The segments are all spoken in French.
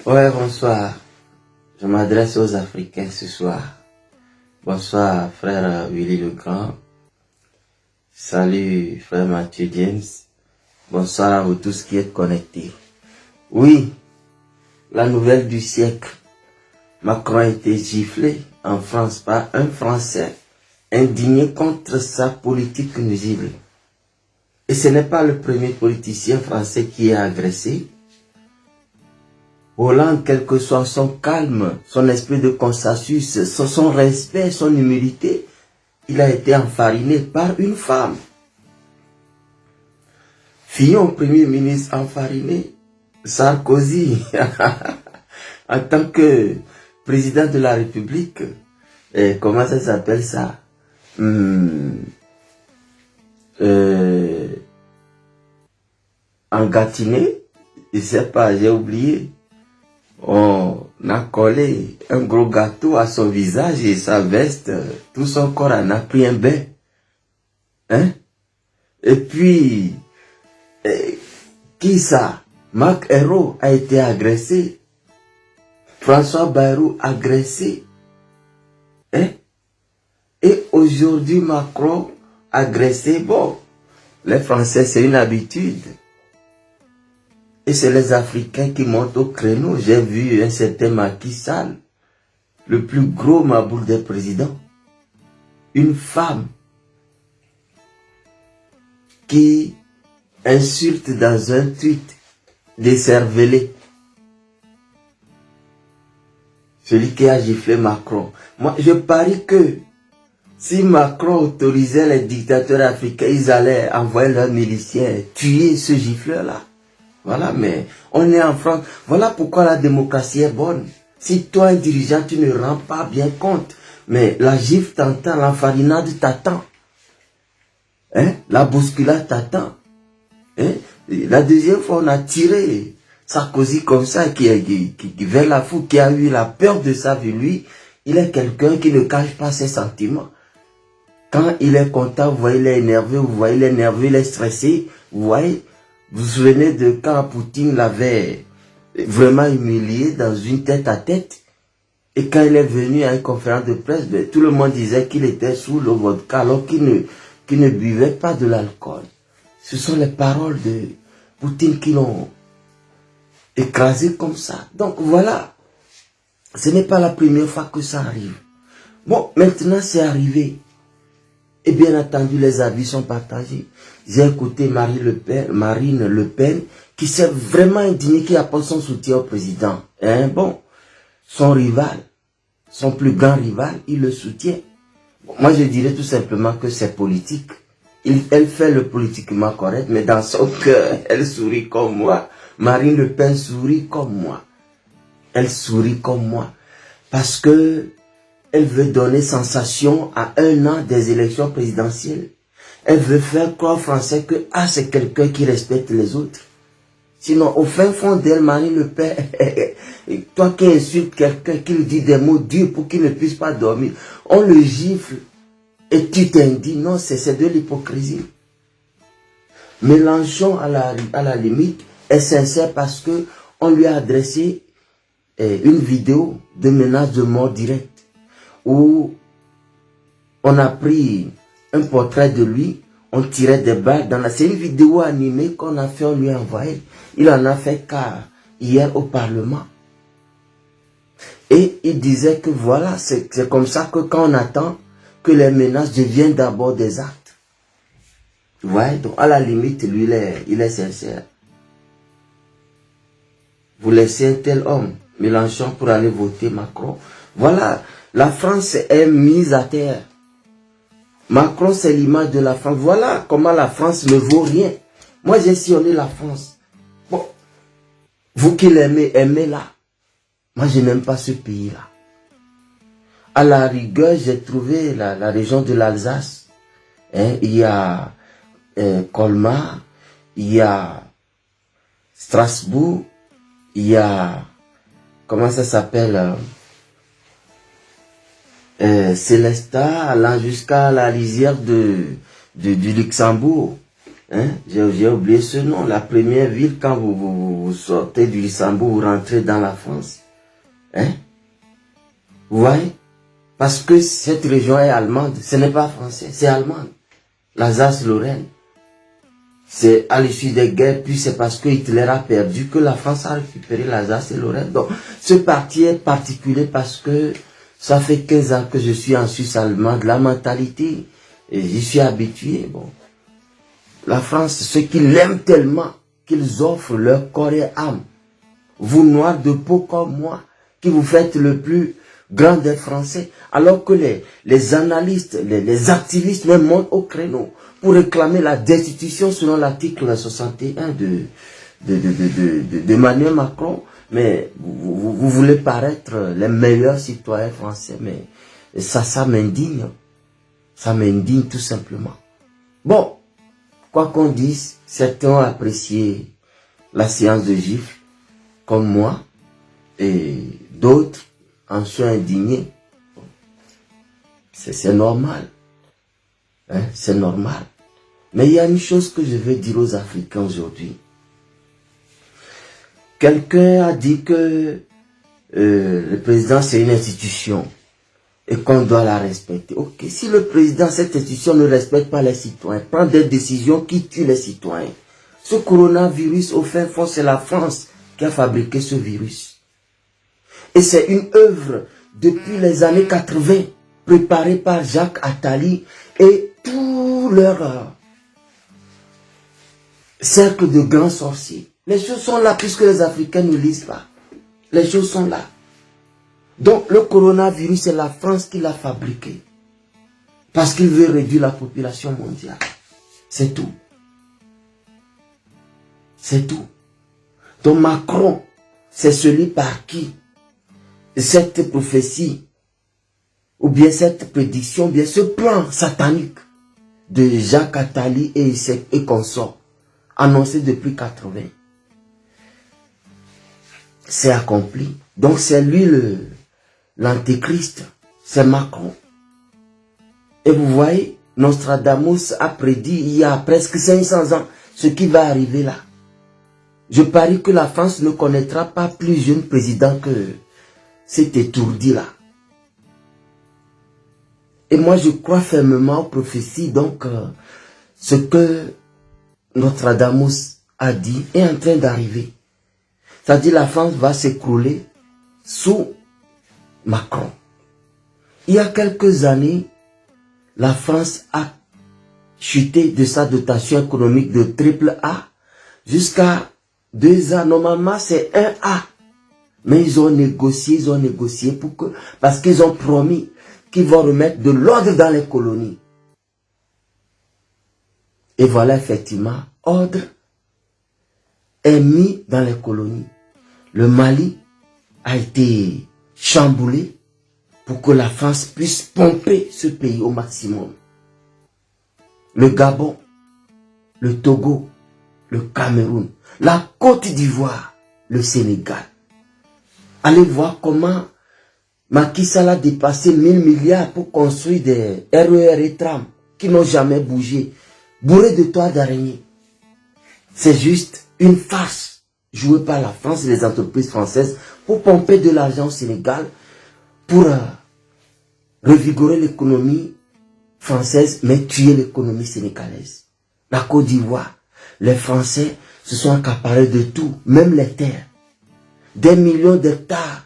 Ouais, bonsoir. Je m'adresse aux Africains ce soir. Bonsoir, frère Willy Legrand. Salut, frère Mathieu James. Bonsoir à vous tous qui êtes connectés. Oui, la nouvelle du siècle. Macron a été giflé en France par un Français indigné contre sa politique nuisible. Et ce n'est pas le premier politicien français qui est agressé. Hollande, quel que soit son calme, son esprit de consensus, son respect, son humilité, il a été enfariné par une femme. Fillon, premier ministre enfariné, Sarkozy, en tant que président de la République, comment ça s'appelle ça? Engatiné, je sais pas, j'ai oublié. On a collé un gros gâteau à son visage et sa veste, tout son corps en a pris un bain. Hein? Et puis, qui ça? Marc Ayrault a été agressé. François Bayrou agressé. Hein? Et aujourd'hui, Macron agressé. Bon, les Français, c'est une habitude. Et c'est les Africains qui montent au créneau. J'ai vu un certain Macky Sall, le plus gros maboule des présidents. Une femme qui insulte dans un tweet décervelé celui qui a giflé Macron. Moi, je parie que si Macron autorisait les dictateurs africains, ils allaient envoyer leurs miliciens tuer ce gifleur-là. Voilà, mais on est en France. Voilà pourquoi la démocratie est bonne. Si toi, un dirigeant, tu ne rends pas bien compte, mais la gifle t'entend, l'enfarinade t'attend. Hein? La bousculade t'attend. Hein? La deuxième fois, on a tiré Sarkozy comme ça, qui vers la foule, qui a eu la peur de sa vie. Lui, il est quelqu'un qui ne cache pas ses sentiments. Quand il est content, vous voyez, il est énervé, vous voyez, il est nerveux, il est stressé, vous voyez. Vous vous souvenez de quand Poutine l'avait vraiment humilié dans une tête-à-tête? Et quand il est venu à une conférence de presse, tout le monde disait qu'il était sous le vodka alors qu'il ne buvait pas de l'alcool. Ce sont les paroles de Poutine qui l'ont écrasé comme ça. Donc voilà, ce n'est pas la première fois que ça arrive. Bon, maintenant c'est arrivé. Et bien entendu, les avis sont partagés. J'ai écouté Marine Le Pen, qui s'est vraiment indignée, qui apporte son soutien au président. Hein, bon, son rival, son plus grand rival, il le soutient. Bon, moi, je dirais tout simplement que c'est politique. Elle fait le politiquement correct, mais dans son cœur, elle sourit comme moi. Marine Le Pen sourit comme moi. Elle sourit comme moi. Parce que elle veut donner sensation à 1 an des élections présidentielles. Elle veut faire croire aux Français que c'est quelqu'un qui respecte les autres. Sinon, au fin fond d'elle, Marine Le Pen, toi qui insultes quelqu'un, qui lui dit des mots durs pour qu'il ne puisse pas dormir, on le gifle et tu t'indignes. Non, c'est de l'hypocrisie. Mélenchon, à la limite, est sincère parce que on lui a adressé une vidéo de menace de mort directe, où on a pris un portrait de lui, on tirait des balles dans la... C'est une vidéo animée qu'on a fait, on lui a envoyé. Il en a fait cas hier au Parlement. Et il disait que voilà, c'est comme ça que quand on attend que les menaces deviennent d'abord des actes. Ouais, donc à la limite, lui, il est sincère. Vous laissez un tel homme, Mélenchon, pour aller voter Macron. Voilà, la France est mise à terre. Macron, c'est l'image de la France. Voilà comment la France ne vaut rien. Moi, j'ai sillonné la France. Bon, vous qui l'aimez, aimez-la. Moi, je n'aime pas ce pays-là. À la rigueur, j'ai trouvé la région de l'Alsace. Hein, il y a Colmar, il y a Strasbourg, il y a... Comment ça s'appelle Célestat, allant jusqu'à la lisière du Luxembourg. Hein? J'ai oublié ce nom. La première ville, quand vous sortez du Luxembourg, vous rentrez dans la France. Hein? Vous voyez? Parce que cette région est allemande. Ce n'est pas français, c'est allemande. L'Alsace-Lorraine. C'est à l'issue des guerres, puis c'est parce que Hitler a perdu que la France a récupéré l'Alsace et Lorraine. Donc, ce parti est particulier parce que ça fait 15 ans que je suis en Suisse allemande. La mentalité, et j'y suis habitué. Bon. La France, ceux qui l'aiment tellement qu'ils offrent leur corps et âme. Vous noirs de peau comme moi, qui vous faites le plus grand des Français, alors que les analystes, les activistes même montent au créneau pour réclamer la destitution selon l'article 61 d'Emmanuel Macron. Mais vous voulez paraître les meilleurs citoyens français, mais ça m'indigne. Ça m'indigne tout simplement. Bon, quoi qu'on dise, certains ont apprécié la séance de gifles, comme moi, et d'autres en sont indignés. C'est normal. Hein, c'est normal. Mais il y a une chose que je veux dire aux Africains aujourd'hui. Quelqu'un a dit que le président c'est une institution et qu'on doit la respecter. Ok, si le président, cette institution ne respecte pas les citoyens, prend des décisions qui tuent les citoyens. Ce coronavirus, au fin fond, c'est la France qui a fabriqué ce virus. Et c'est une œuvre depuis les années 80, préparée par Jacques Attali et tout leur cercle de grands sorciers. Les choses sont là puisque les Africains ne lisent pas. Les choses sont là. Donc le coronavirus, c'est la France qui l'a fabriqué. Parce qu'il veut réduire la population mondiale. C'est tout. C'est tout. Donc Macron, c'est celui par qui cette prophétie, ou bien cette prédiction, ou bien ce plan satanique de Jacques Attali et consorts, annoncé depuis 80, c'est accompli. Donc c'est lui l'antéchrist, c'est Macron. Et vous voyez, Nostradamus a prédit il y a presque 500 ans ce qui va arriver là. Je parie que la France ne connaîtra pas plus jeune président que cet étourdi là. Et moi je crois fermement aux prophéties, donc ce que Nostradamus a dit est en train d'arriver. C'est-à-dire la France va s'écrouler sous Macron. Il y a quelques années, la France a chuté de sa dotation économique de triple A jusqu'à 2A. Normalement, c'est 1A. Mais ils ont négocié pour que, parce qu'ils ont promis qu'ils vont remettre de l'ordre dans les colonies. Et voilà, effectivement, ordre est mis dans les colonies. Le Mali a été chamboulé pour que la France puisse pomper ce pays au maximum. Le Gabon, le Togo, le Cameroun, la Côte d'Ivoire, le Sénégal. Allez voir comment Macky Sall a dépassé 1000 milliards pour construire des RER et trams qui n'ont jamais bougé, bourrés de toits d'araignée. C'est juste une farce jouée par la France et les entreprises françaises pour pomper de l'argent au Sénégal, pour revigorer l'économie française, mais tuer l'économie sénégalaise. La Côte d'Ivoire, les Français se sont accaparés de tout, même les terres. Des millions d'hectares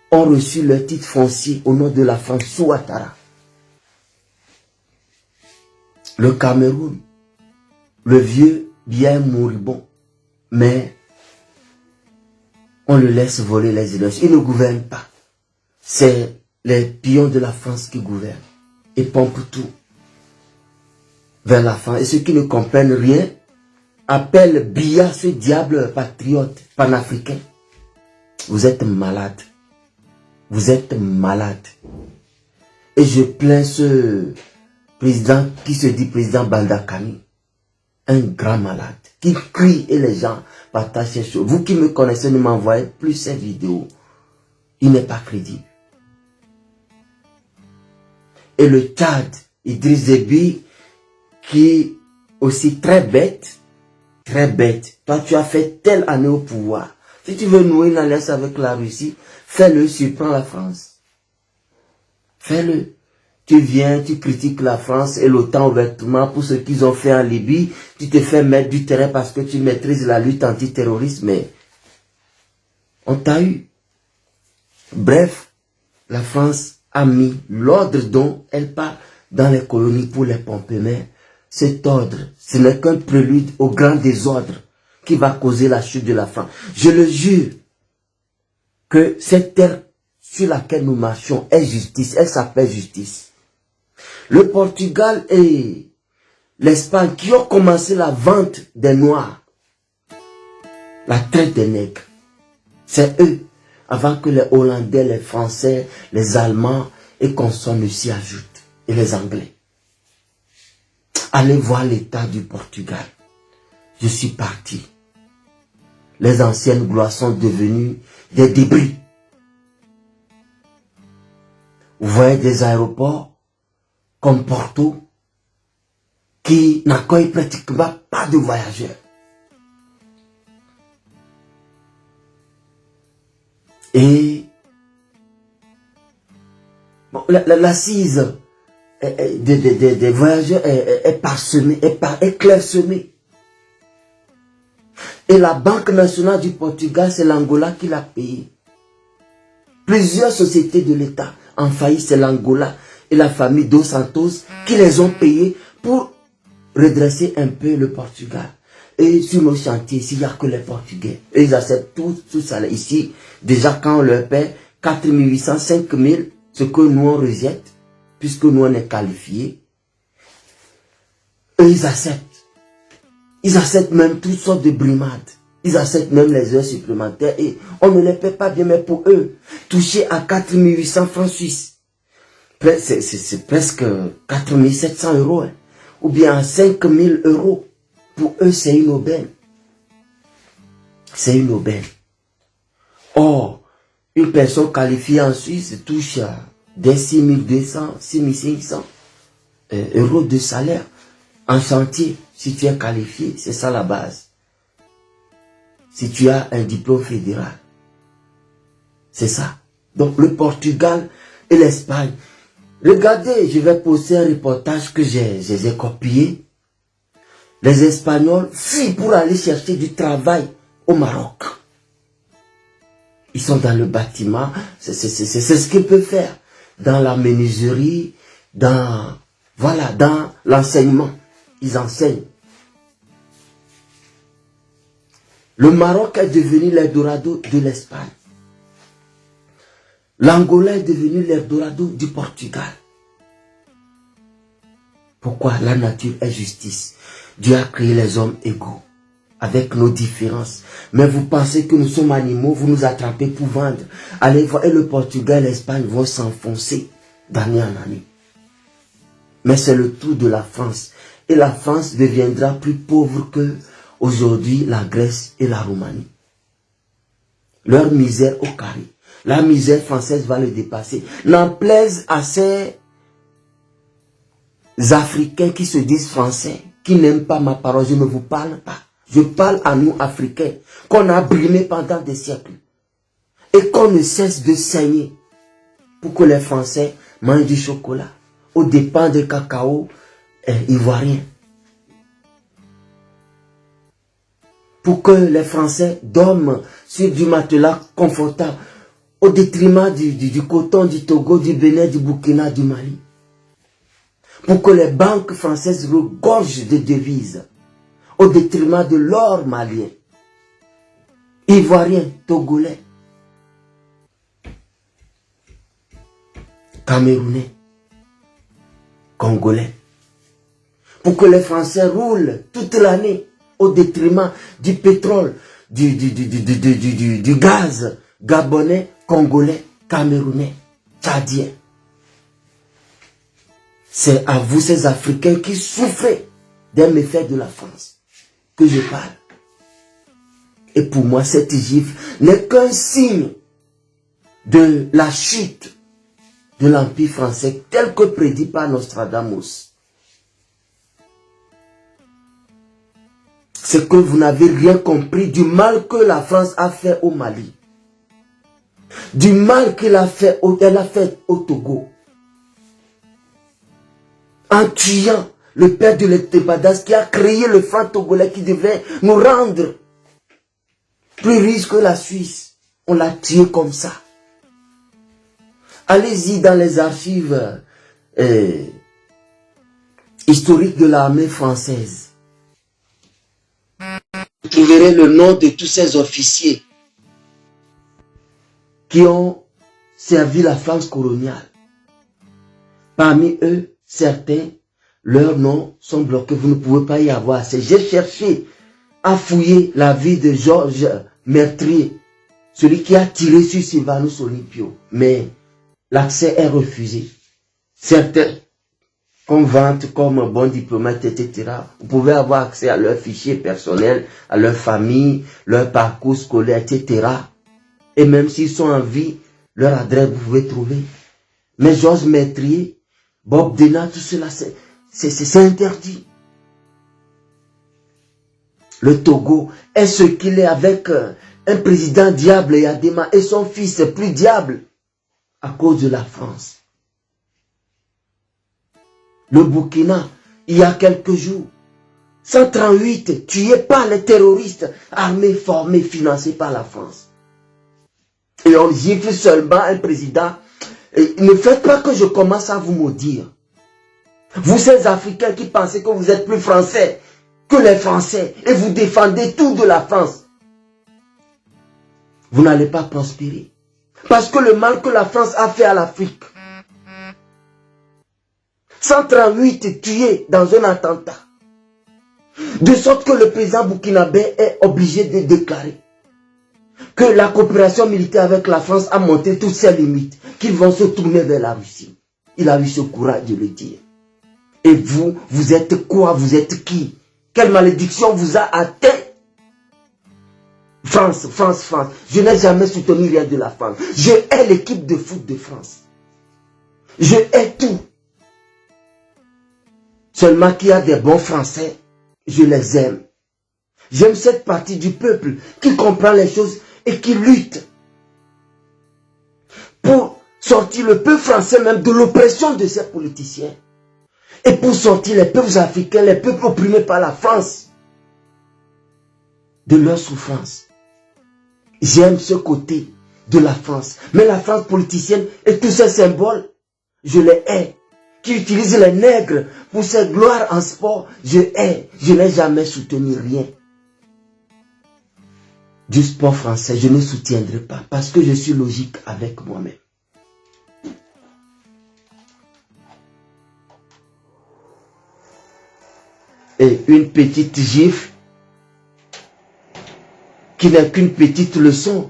ont reçu leur titre foncier au nom de la France sous Ouattara. Le Cameroun, le vieux bien moribond, mais on le laisse voler les énergies. Il ne gouverne pas. C'est les pions de la France qui gouvernent et pompent tout vers la France. Et ceux qui ne comprennent rien appellent Biya ce diable patriote panafricain. Vous êtes malade. Vous êtes malade. Et je plains ce président qui se dit président Bandakani. Un grand malade. Qui crie et les gens partagent ces choses. Vous qui me connaissez, ne m'envoyez plus ces vidéos. Il n'est pas crédible. Et le Tchad, Idriss Déby, qui aussi très bête. Très bête. Toi, tu as fait telle année au pouvoir. Si tu veux nouer une alliance avec la Russie, fais-le, surprends la France. Fais-le. Tu viens, tu critiques la France et l'OTAN ouvertement pour ce qu'ils ont fait en Libye. Tu te fais mettre du terrain parce que tu maîtrises la lutte antiterroriste, mais on t'a eu. Bref, la France a mis l'ordre dont elle part dans les colonies pour les pomper. Mais cet ordre, ce n'est qu'un prélude au grand désordre qui va causer la chute de la France. Je le jure que cette terre sur laquelle nous marchons est justice, elle s'appelle justice. Le Portugal et l'Espagne qui ont commencé la vente des Noirs, la traite des nègres, c'est eux, avant que les Hollandais, les Français, les Allemands et consorts ne s'y ajoutent, et les Anglais. Allez voir l'état du Portugal. Je suis parti. Les anciennes gloires sont devenues des débris. Vous voyez des aéroports comme Porto qui n'accueillent pratiquement pas de voyageurs. Et bon, l'assise des voyageurs est parsemée, est clairsemée. Et la Banque nationale du Portugal, c'est l'Angola qui l'a payé. Plusieurs sociétés de l'État en faillite, c'est l'Angola et la famille Dos Santos qui les ont payés pour redresser un peu le Portugal. Et sur nos chantiers, ici, il n'y a que les Portugais. Et ils acceptent tout ça. Ici, déjà, quand on leur paie 4 800, 5 000, ce que nous on rejette, puisque nous on est qualifiés, eux, ils acceptent. Ils acceptent même toutes sortes de brimades. Ils acceptent même les heures supplémentaires et on ne les paie pas bien, mais pour eux, toucher à 4 800 francs suisses, c'est presque 4 700 euros, hein, ou bien à 5 000 euros. Pour eux, c'est une aubaine. C'est une aubaine. Or, une personne qualifiée en Suisse touche des 6 200, 6 500 euros de salaire en chantier. Si tu es qualifié, c'est ça la base. Si tu as un diplôme fédéral, c'est ça. Donc le Portugal et l'Espagne. Regardez, je vais poster un reportage que j'ai copié. Les Espagnols fuient pour aller chercher du travail au Maroc. Ils sont dans le bâtiment, c'est ce qu'ils peuvent faire. Dans la menuiserie, dans l'enseignement. Ils enseignent. Le Maroc est devenu l'Eldorado de l'Espagne. L'Angola est devenu l'Eldorado du Portugal. Pourquoi? La nature est justice. Dieu a créé les hommes égaux, avec nos différences. Mais vous pensez que nous sommes animaux, vous nous attrapez pour vendre. Allez voir, et le Portugal et l'Espagne vont s'enfoncer d'année en année. Mais c'est le tour de la France. Et la France deviendra plus pauvre que aujourd'hui la Grèce et la Roumanie. Leur misère au carré. La misère française va le dépasser. N'en plaise à ces Africains qui se disent français, qui n'aiment pas ma parole, je ne vous parle pas. Je parle à nous Africains, qu'on a brimés pendant des siècles. Et qu'on ne cesse de saigner pour que les Français mangent du chocolat aux dépens des cacao ivoiriens. Pour que les Français dorment sur du matelas confortable au détriment du coton, du Togo, du Bénin, du Burkina, du Mali. Pour que les banques françaises regorgent de devises au détriment de l'or malien, ivoirien, togolais, camerounais, congolais. Pour que les Français roulent toute l'année au détriment du pétrole, du gaz gabonais, congolais, camerounais, tchadien. C'est à vous, ces Africains qui souffrez des méfaits de la France, que je parle. Et pour moi, cette gifle n'est qu'un signe de la chute de l'Empire français tel que prédit par Nostradamus. c'est que vous n'avez rien compris du mal que la France a fait au Mali. Du mal qu'elle a fait au Togo. En tuant le père de l'Etebadas qui a créé le franc togolais qui devait nous rendre plus riches que la Suisse. On l'a tué comme ça. Allez-y dans les archives historiques de l'armée française. Vous trouverez le nom de tous ces officiers qui ont servi la France coloniale. Parmi eux, certains, leurs noms sont bloqués. Vous ne pouvez pas y avoir accès. J'ai cherché à fouiller la vie de Georges Mertrier, celui qui a tiré sur Sylvanus Olympio. Mais l'accès est refusé. Certains qu'on vante comme bons diplomates, etc. Vous pouvez avoir accès à leurs fichiers personnels, à leur famille, leur parcours scolaire, etc. Et même s'ils sont en vie, leur adresse, vous pouvez trouver. Mais Georges Mertrier, Bob Denard, tout cela, c'est interdit. Le Togo est ce qu'il est avec un président diable et Adema et son fils est plus diable à cause de la France. Le Burkina, il y a quelques jours, 138 tués par les terroristes armés, formés, financés par la France. Et on gifle seulement un président. Et ne faites pas que je commence à vous maudire. Vous, ces Africains qui pensez que vous êtes plus français que les Français et vous défendez tout de la France, vous n'allez pas prospérer. Parce que le mal que la France a fait à l'Afrique, 138 tués dans un attentat, de sorte que le président burkinabé est obligé de déclarer que la coopération militaire avec la France a monté toutes ses limites, qu'ils vont se tourner vers la Russie. Il a eu ce courage de le dire. Et vous, vous êtes quoi? Vous êtes qui? Quelle malédiction vous a atteint? France, France, France. Je n'ai jamais soutenu rien de la France. Je hais l'équipe de foot de France. Je hais tout. Seulement qu'il y a des bons Français, je les aime. J'aime cette partie du peuple qui comprend les choses et qui lutte pour sortir le peuple français même de l'oppression de ces politiciens. Et pour sortir les peuples africains, les peuples opprimés par la France, de leur souffrance. J'aime ce côté de la France. Mais la France politicienne et tous ces symboles, je les hais. Qui utilisent les nègres pour ses gloires en sport, je hais. Je n'ai jamais soutenu rien du sport français. Je ne soutiendrai pas parce que je suis logique avec moi-même. Et une petite gifle qui n'est qu'une petite leçon.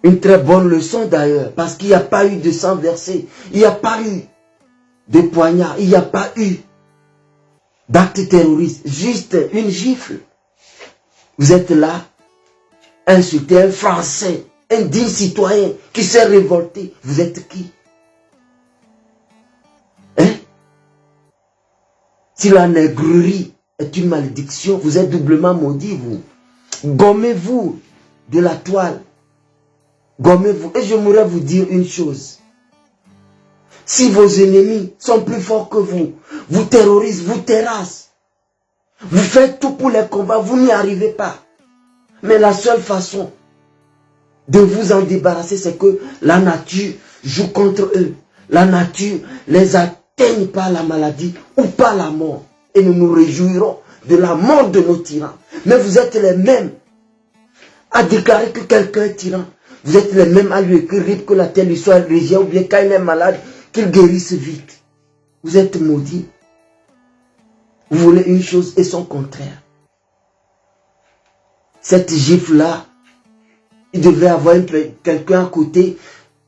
Une très bonne leçon d'ailleurs, parce qu'il n'y a pas eu de sang versé, il n'y a pas eu de poignard, il n'y a pas eu d'acte terroriste, juste une gifle. Vous êtes là, insulté un Français, un digne citoyen qui s'est révolté. Vous êtes qui? Hein? Si la nègrerie est une malédiction, vous êtes doublement maudit, vous. Gommez-vous de la toile. Gommez-vous. Et je voudrais vous dire une chose. Si vos ennemis sont plus forts que vous, vous terrorisent, vous terrassent, vous faites tout pour les combats, vous n'y arrivez pas. Mais la seule façon de vous en débarrasser, c'est que la nature joue contre eux. La nature les atteigne par la maladie ou par la mort. Et nous nous réjouirons de la mort de nos tyrans. Mais vous êtes les mêmes à déclarer que quelqu'un est tyran. Vous êtes les mêmes à lui écrire que la terre lui soit région ou bien quand il est malade, qu'il guérisse vite. Vous êtes maudits. Vous voulez une chose et son contraire. Cette gifle-là, il devait avoir quelqu'un à côté.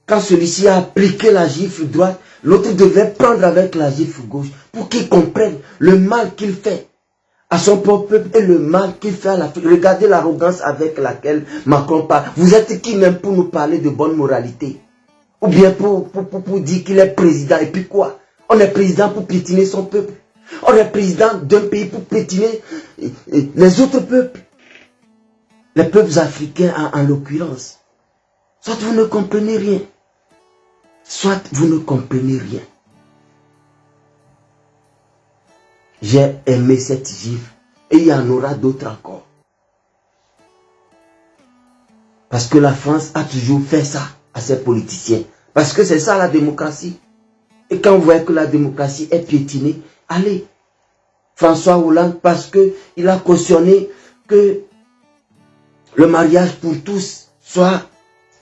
Quand celui-ci a appliqué la gifle droite, l'autre devait prendre avec la gifle gauche pour qu'il comprenne le mal qu'il fait à son propre peuple et le mal qu'il fait à l'Afrique. Regardez l'arrogance avec laquelle Macron parle. Vous êtes qui même pour nous parler de bonne moralité? Ou bien pour dire qu'il est président. Et puis quoi? On est président pour piétiner son peuple. On est président d'un pays pour piétiner les autres peuples. Les peuples africains en l'occurrence. Soit vous ne comprenez rien. Soit vous ne comprenez rien. J'ai aimé cette gifle. Et il y en aura d'autres encore. Parce que la France a toujours fait ça à ses politiciens. Parce que c'est ça la démocratie. Et quand vous voyez que la démocratie est piétinée, allez. François Hollande, parce qu'il a cautionné que le mariage pour tous soit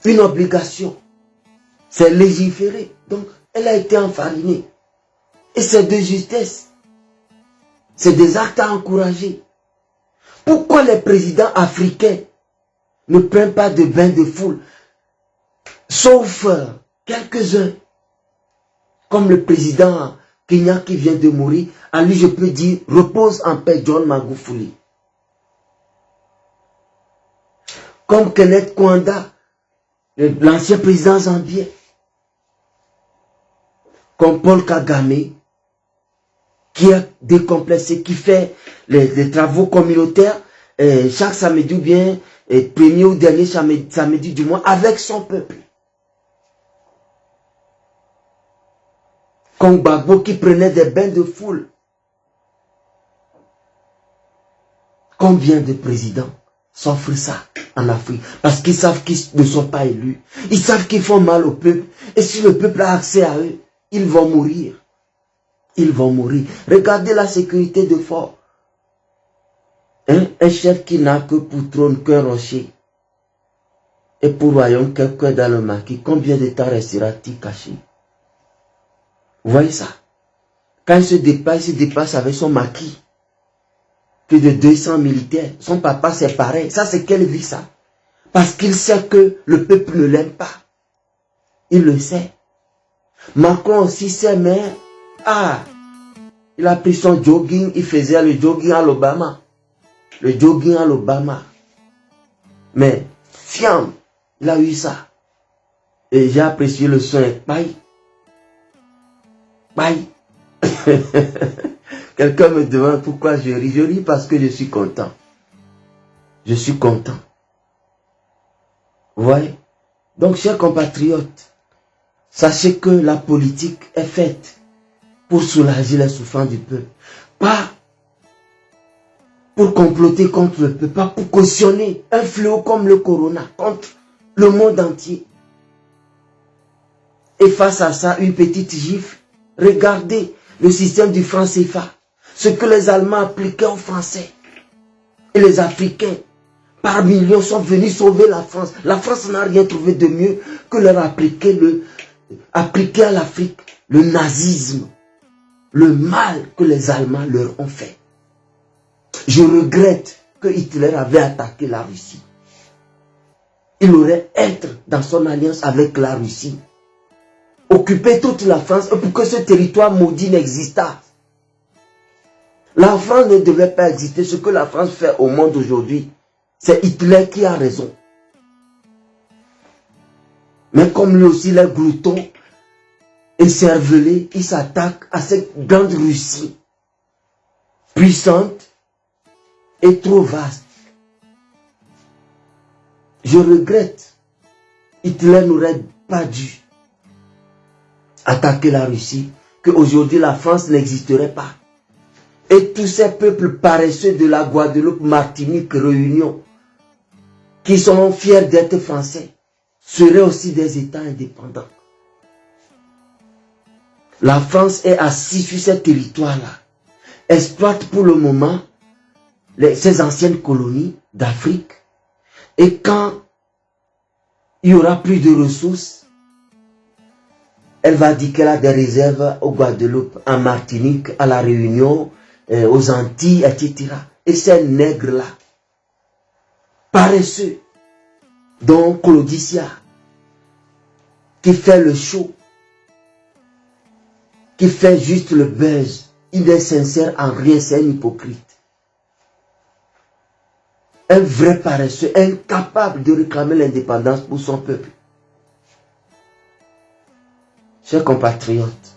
une obligation. C'est légiféré. Donc, elle a été enfarinée. Et c'est de justesse. C'est des actes à encourager. Pourquoi les présidents africains ne prennent pas de bain de foule? Sauf quelques-uns. Comme le président Kenya qui vient de mourir. À lui, je peux dire, repose en paix John Magufuli. Comme Kenneth Kwanda, l'ancien président zambien. Comme Paul Kagame, qui a décomplexé, qui fait les travaux communautaires chaque samedi ou bien premier ou dernier samedi du mois avec son peuple. Comme Gbagbo qui prenait des bains de foule. Combien de présidents s'offrent ça en Afrique? Parce qu'ils savent qu'ils ne sont pas élus. Ils savent qu'ils font mal au peuple. Et si le peuple a accès à eux, ils vont mourir. Ils vont mourir. Regardez la sécurité de Fort. Un chef qui n'a que pour trône qu'un rocher. Et pour royaume quelqu'un dans le maquis. Combien de temps restera-t-il caché? Vous voyez ça? Quand il se déplace avec son maquis. Plus de 200 militaires. Son papa c'est pareil. Ça c'est quelle vie ça? Parce qu'il sait que le peuple ne l'aime pas. Il le sait. Macron aussi sait, mais il a pris son jogging, il faisait le jogging à l'Obama. Le jogging à l'Obama. Mais, fiam, il a eu ça. Et j'ai apprécié le son. Bye. Bye. Quelqu'un me demande pourquoi je ris. Je ris parce que je suis content. Je suis content. Vous voyez? Donc, chers compatriotes, sachez que la politique est faite pour soulager les souffrances du peuple. Pas pour comploter contre le peuple, pas pour cautionner un fléau comme le corona contre le monde entier. Et face à ça, une petite gifle. Regardez le système du franc CFA. Ce que les Allemands appliquaient aux Français. Et les Africains, par millions, sont venus sauver la France. La France n'a rien trouvé de mieux que leur appliquer à l'Afrique le nazisme. Le mal que les Allemands leur ont fait. Je regrette que Hitler avait attaqué la Russie. Il aurait être dans son alliance avec la Russie. Occuper toute la France pour que ce territoire maudit n'existât. La France ne devait pas exister. Ce que la France fait au monde aujourd'hui, c'est Hitler qui a raison. Mais comme lui aussi, les gloutons écervelés, il s'attaque à cette grande Russie, puissante et trop vaste. Je regrette. Hitler n'aurait pas dû attaquer la Russie, qu'aujourd'hui la France n'existerait pas. Et tous ces peuples paresseux de la Guadeloupe, Martinique, Réunion, qui sont fiers d'être français, seraient aussi des États indépendants. La France est assise sur ces territoires-là, exploite pour le moment ces anciennes colonies d'Afrique, et quand il y aura plus de ressources, elle va dire qu'elle a des réserves au Guadeloupe, en Martinique, à la Réunion, aux Antilles, etc. Et ces nègres-là, paresseux, dont Claudicia, qui fait le show, qui fait juste le buzz, il est sincère en rien, c'est un hypocrite. Un vrai paresseux, incapable de réclamer l'indépendance pour son peuple. Chers compatriotes,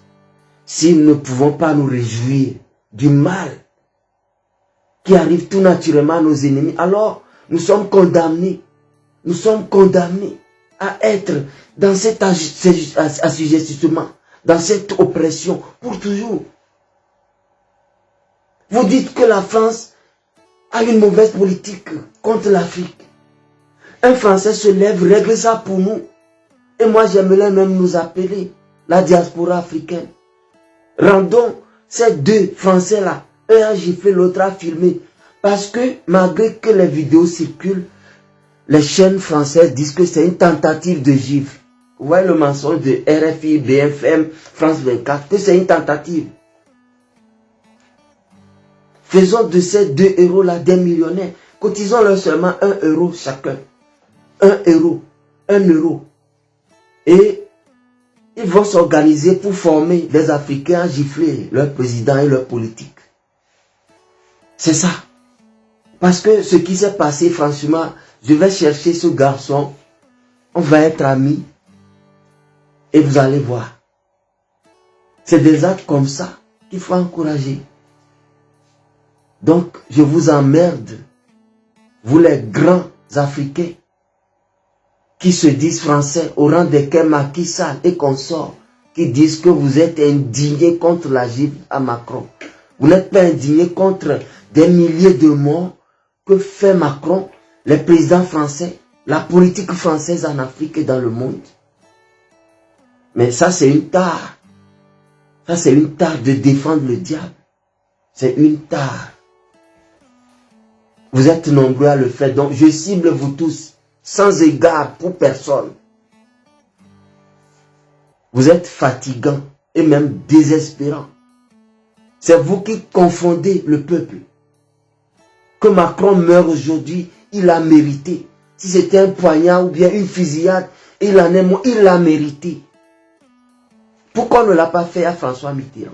si nous ne pouvons pas nous réjouir du mal qui arrive tout naturellement à nos ennemis, alors nous sommes condamnés. Nous sommes condamnés à être dans cet assujettissement, dans cette oppression pour toujours. Vous dites que la France a une mauvaise politique contre l'Afrique. Un Français se lève, règle ça pour nous. Et moi, j'aimerais même nous appeler la diaspora africaine. Rendons ces deux Français-là, un a giflé, l'autre a filmé. Parce que malgré que les vidéos circulent, les chaînes françaises disent que c'est une tentative de gifle. Vous voyez le mensonge de RFI, BFM, France 24, que c'est une tentative. Faisons de ces 2 euros-là des millionnaires. Cotisons-leur seulement 1 euro chacun. 1 euro. 1 euro. Et ils vont s'organiser pour former des Africains à gifler leurs présidents et leurs politiques. C'est ça. Parce que ce qui s'est passé, franchement, je vais chercher ce garçon. On va être amis. Et vous allez voir. C'est des actes comme ça qu'il faut encourager. Donc, je vous emmerde, vous les grands Africains, qui se disent français, au rang desquels Macky Sall et consorts, qui disent que vous êtes indignés contre la gifle à Macron. Vous n'êtes pas indignés contre des milliers de morts que fait Macron, les présidents français, la politique française en Afrique et dans le monde. Mais ça, c'est une tare. Ça, c'est une tare de défendre le diable. C'est une tare. Vous êtes nombreux à le faire, donc je cible vous tous, sans égard pour personne. Vous êtes fatigants et même désespérants. C'est vous qui confondez le peuple. Que Macron meure aujourd'hui, il a mérité. Si c'était un poignard ou bien une fusillade, il en est mort, il l'a mérité. Pourquoi on ne l'a pas fait à François Mitterrand,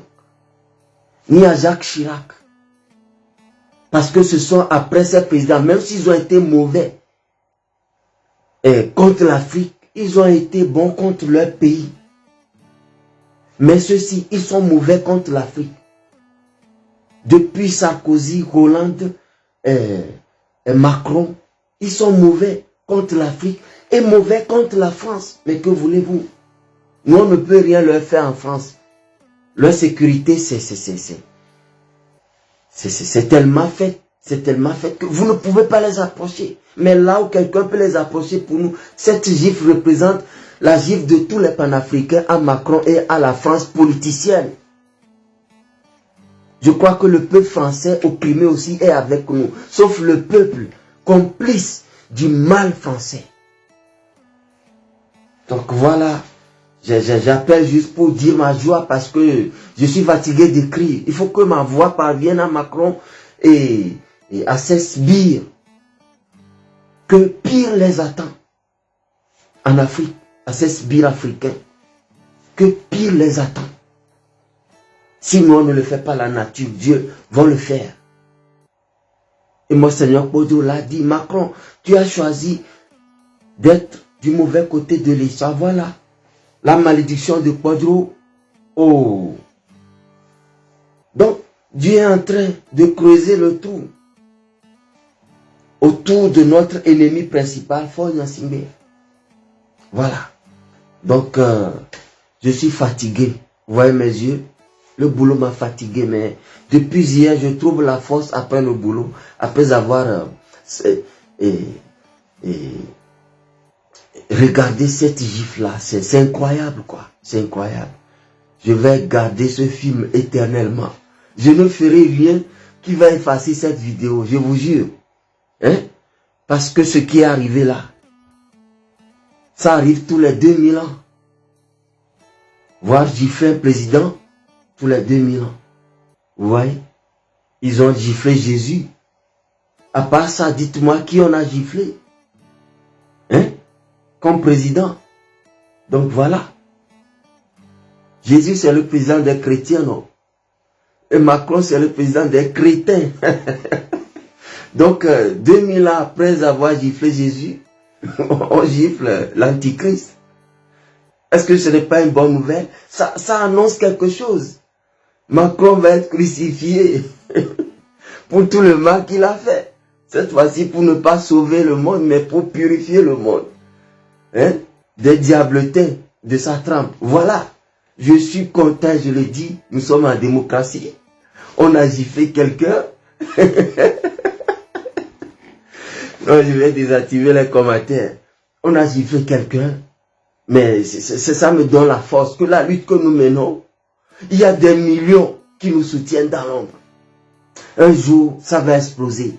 ni à Jacques Chirac? Parce que ce sont après ces présidents, même s'ils ont été mauvais contre l'Afrique, ils ont été bons contre leur pays. Mais ceux-ci, ils sont mauvais contre l'Afrique. Depuis Sarkozy, Hollande, Macron, ils sont mauvais contre l'Afrique et mauvais contre la France. Mais que voulez-vous? Nous, on ne peut rien leur faire en France. Leur sécurité, c'est tellement fait que vous ne pouvez pas les approcher. Mais là où quelqu'un peut les approcher pour nous, cette gifle représente la gifle de tous les panafricains à Macron et à la France politicienne. Je crois que le peuple français opprimé aussi est avec nous, sauf le peuple complice du mal français. Donc voilà, j'appelle juste pour dire ma joie parce que je suis fatigué d'écrire. Il faut que ma voix parvienne à Macron et à ces sbires que pire les attend en Afrique, à ces sbires africains, que pire les attend. Sinon on ne le fait pas, la nature, Dieu va le faire. Et Monseigneur Bodo l'a dit, Macron, tu as choisi d'être du mauvais côté de l'histoire. Voilà, la malédiction de Quadro. Oh. Donc, Dieu est en train de creuser le trou autour de notre ennemi principal, Faure Gnassingbé. Voilà. Donc, je suis fatigué. Vous voyez mes yeux? Le boulot m'a fatigué, mais depuis hier, je trouve la force après le boulot, après avoir regardé cette gifle-là. C'est incroyable, quoi. C'est incroyable. Je vais garder ce film éternellement. Je ne ferai rien qui va effacer cette vidéo, je vous jure. Hein? Parce que ce qui est arrivé là, ça arrive tous les 2000 ans. Voir gifler un président tous les 2000 ans. Vous voyez? Ils ont giflé Jésus. À part ça, dites-moi qui on a giflé. Hein? Comme président. Donc voilà. Jésus, c'est le président des chrétiens, non? Et Macron, c'est le président des crétins. Donc, 2000 ans après avoir giflé Jésus, on gifle l'Antichrist. Est-ce que ce n'est pas une bonne nouvelle? Ça annonce quelque chose. Macron va être crucifié pour tout le mal qu'il a fait. Cette fois-ci, pour ne pas sauver le monde, mais pour purifier le monde. Hein? Des diabletins de sa trempe. Voilà. Je suis content, je le dis. Nous sommes en démocratie. On a giflé quelqu'un. Non, je vais désactiver les commentaires. On a giflé quelqu'un. Mais ça me donne la force que la lutte que nous menons, il y a des millions qui nous soutiennent dans l'ombre. Un jour, ça va exploser.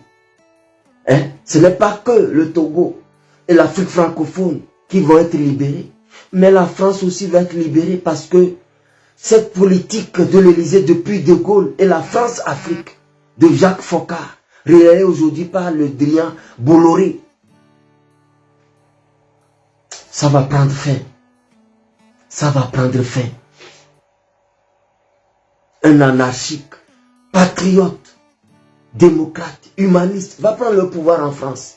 Hein? Ce n'est pas que le Togo et l'Afrique francophone qui vont être libérés, mais la France aussi va être libérée parce que cette politique de l'Élysée depuis De Gaulle et la France-Afrique de Jacques Foccart, réalisée aujourd'hui par le Drian Bolloré, ça va prendre fin. Ça va prendre fin. Un anarchique, patriote, démocrate, humaniste va prendre le pouvoir en France.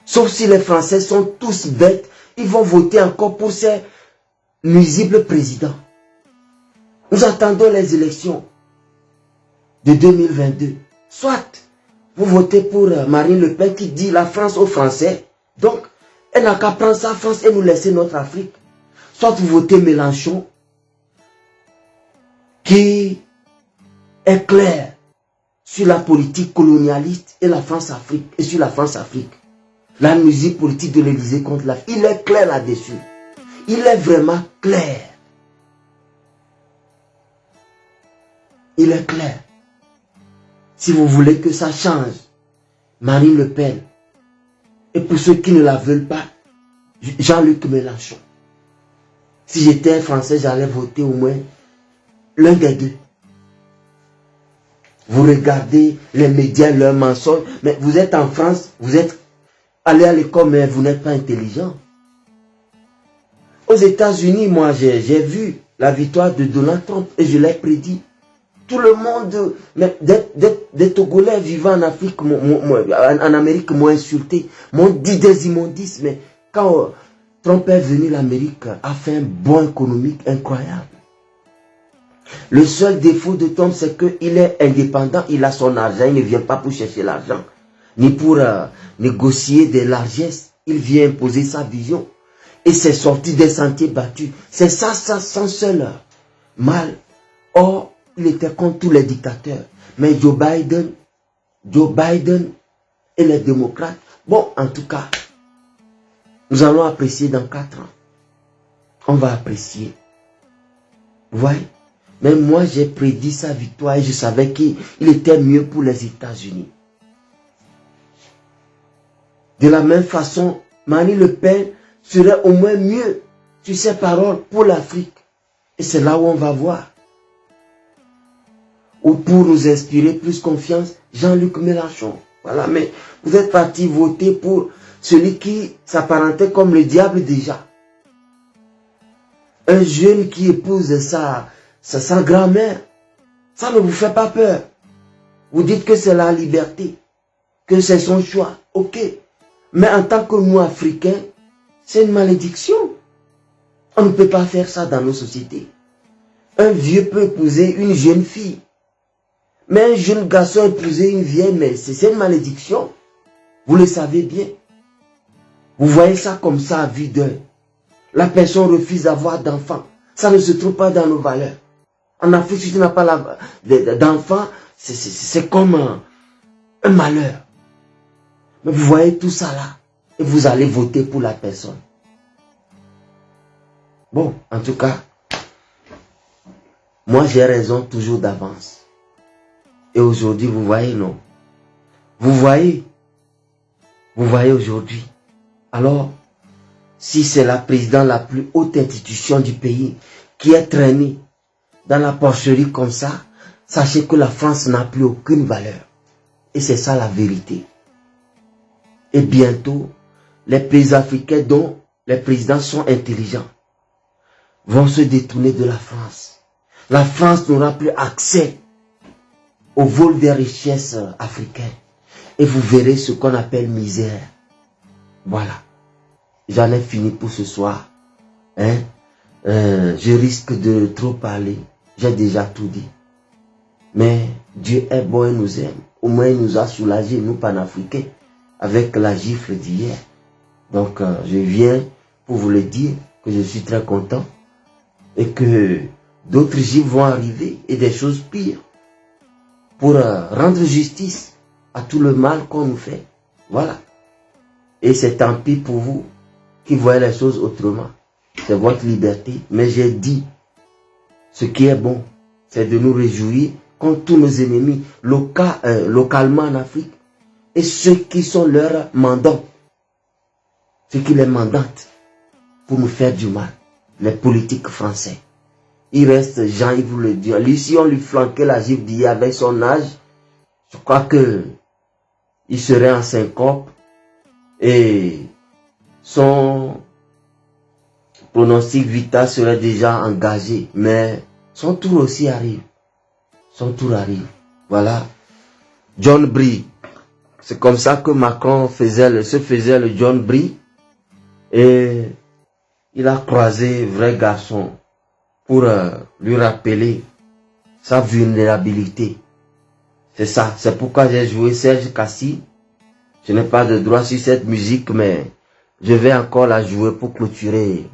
Sauf si les Français sont tous bêtes, ils vont voter encore pour ces nuisibles présidents. Nous attendons les élections de 2022. Soit vous votez pour Marine Le Pen qui dit la France aux Français. Donc, elle n'a qu'à prendre sa France et nous laisser notre Afrique. Soit vous votez Mélenchon qui est clair sur la politique colonialiste et la France-Afrique et sur la France-Afrique. La musique politique de l'Élysée contre l'Afrique. Il est clair là-dessus. Il est vraiment clair. Il est clair. Si vous voulez que ça change, Marine Le Pen, et pour ceux qui ne la veulent pas, Jean-Luc Mélenchon. Si j'étais français, j'allais voter au moins l'un des deux. Vous regardez les médias, leurs mensonges, mais vous êtes en France, vous êtes allé à l'école, mais vous n'êtes pas intelligent. Aux États-Unis, moi, j'ai vu la victoire de Donald Trump et je l'ai prédit. Tout le monde, des Togolais vivant en Afrique, en Amérique, m'ont insulté, m'ont dit des immondices. Mais quand Trump est venu, l'Amérique a fait un bond économique incroyable. Le seul défaut de Trump, c'est qu'il est indépendant, il a son argent, il ne vient pas pour chercher l'argent, ni pour négocier des largesses. Il vient imposer sa vision. Et c'est sorti des sentiers battus. C'est ça son seul mal. Or, il était contre tous les dictateurs. Mais Joe Biden et les démocrates, bon, en tout cas, nous allons apprécier dans 4 ans. On va apprécier. Vous voyez? Mais moi, j'ai prédit sa victoire et je savais qu'il était mieux pour les États-Unis. De la même façon, Marine Le Pen serait au moins mieux sur ses paroles pour l'Afrique. Et c'est là où on va voir. Ou pour nous inspirer plus confiance, Jean-Luc Mélenchon. Voilà, mais vous êtes parti voter pour celui qui s'apparentait comme le diable déjà. Un jeune qui épouse sa grand-mère. Ça ne vous fait pas peur. Vous dites que c'est la liberté, que c'est son choix. Ok. Mais en tant que nous, Africains, c'est une malédiction. On ne peut pas faire ça dans nos sociétés. Un vieux peut épouser une jeune fille. Mais un jeune garçon épouser une vieille, mais c'est une malédiction. Vous le savez bien. Vous voyez ça comme ça à vue d'œil. La personne refuse d'avoir d'enfants. Ça ne se trouve pas dans nos valeurs. En Afrique, si tu n'as pas d'enfants, c'est comme un malheur. Mais vous voyez tout ça là. Et vous allez voter pour la personne. Bon, en tout cas, moi j'ai raison toujours d'avance. Et aujourd'hui, vous voyez, non? Vous voyez aujourd'hui. Alors, si c'est la présidente, la plus haute institution du pays, qui est traînée dans la porcherie comme ça, sachez que la France n'a plus aucune valeur. Et c'est ça la vérité. Et bientôt, les pays africains dont les présidents sont intelligents vont se détourner de la France. La France n'aura plus accès au vol des richesses africaines. Et vous verrez ce qu'on appelle misère. Voilà. J'en ai fini pour ce soir. Je risque de trop parler. j'ai déjà tout dit. Mais Dieu est bon et nous aime. Au moins, il nous a soulagés, nous panafricains, avec la gifle d'hier. Donc, je viens pour vous le dire que je suis très content et que d'autres gifles vont arriver et des choses pires pour rendre justice à tout le mal qu'on nous fait. Voilà. Et c'est tant pis pour vous qui voyez les choses autrement. C'est votre liberté. Mais j'ai dit, ce qui est bon, c'est de nous réjouir contre tous nos ennemis localement en Afrique et ceux qui sont leurs mandants, ceux qui les mandatent pour nous faire du mal, les politiques français. Il reste Jean-Yves Le Drian. Lui, si on lui flanquait la gifle d'hier avec son âge, je crois que il serait en syncope et son pronostic vital serait déjà engagé. Mais son tour aussi arrive. Son tour arrive. Voilà. John Brie. C'est comme ça que Macron se faisait le John Brie. Et il a croisé vrai garçon pour lui rappeler sa vulnérabilité. C'est ça. C'est pourquoi j'ai joué Serge Kassi. Je n'ai pas de droit sur cette musique, mais je vais encore la jouer pour clôturer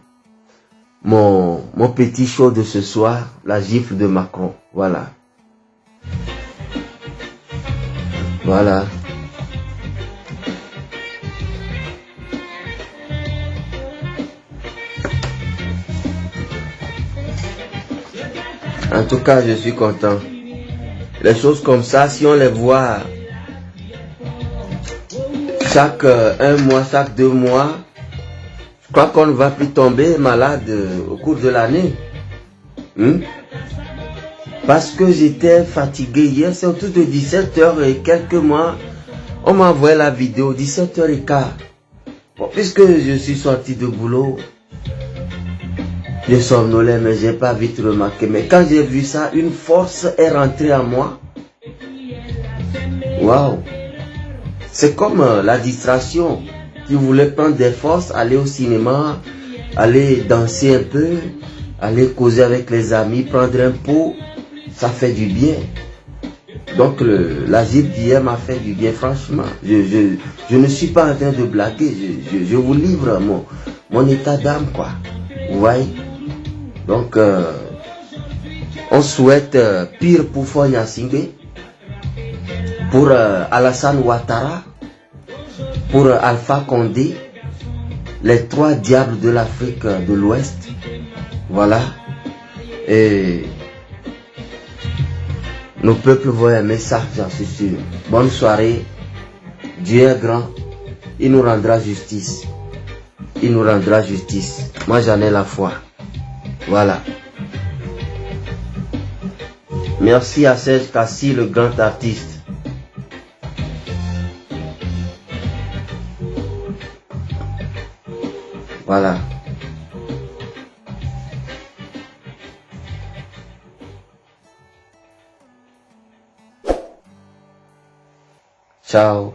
mon petit show de ce soir, la gifle de Macron. Voilà. Voilà. En tout cas, je suis content. Les choses comme ça, si on les voit chaque un mois, chaque 2 mois, je crois qu'on ne va plus tomber malade au cours de l'année. Parce que j'étais fatigué hier, c'est autour de 17h et quelques mois, on m'a envoyé la vidéo, 17h15. Bon, puisque je suis sorti de boulot, je somnolais, mais j'ai pas vite remarqué. Mais quand j'ai vu ça, une force est rentrée en moi. Waouh! C'est comme la distraction. Tu voulais prendre des forces, aller au cinéma, aller danser un peu, aller causer avec les amis, prendre un pot, ça fait du bien. Donc la gifle d'hier m'a fait du bien, franchement. Je ne suis pas en train de blaguer, je vous livre mon état d'âme, quoi. Vous voyez? Donc, on souhaite pire pour Fonya Singbe, pour Alassane Ouattara, pour Alpha Condé, les 3 diables de l'Afrique de l'Ouest. Voilà. Et nos peuples vont aimer ça, j'en suis sûr. Bonne soirée. Dieu est grand. Il nous rendra justice. Il nous rendra justice. Moi, j'en ai la foi. Voilà. Merci à Serge Kassi, le grand artiste. Voilà. Ciao.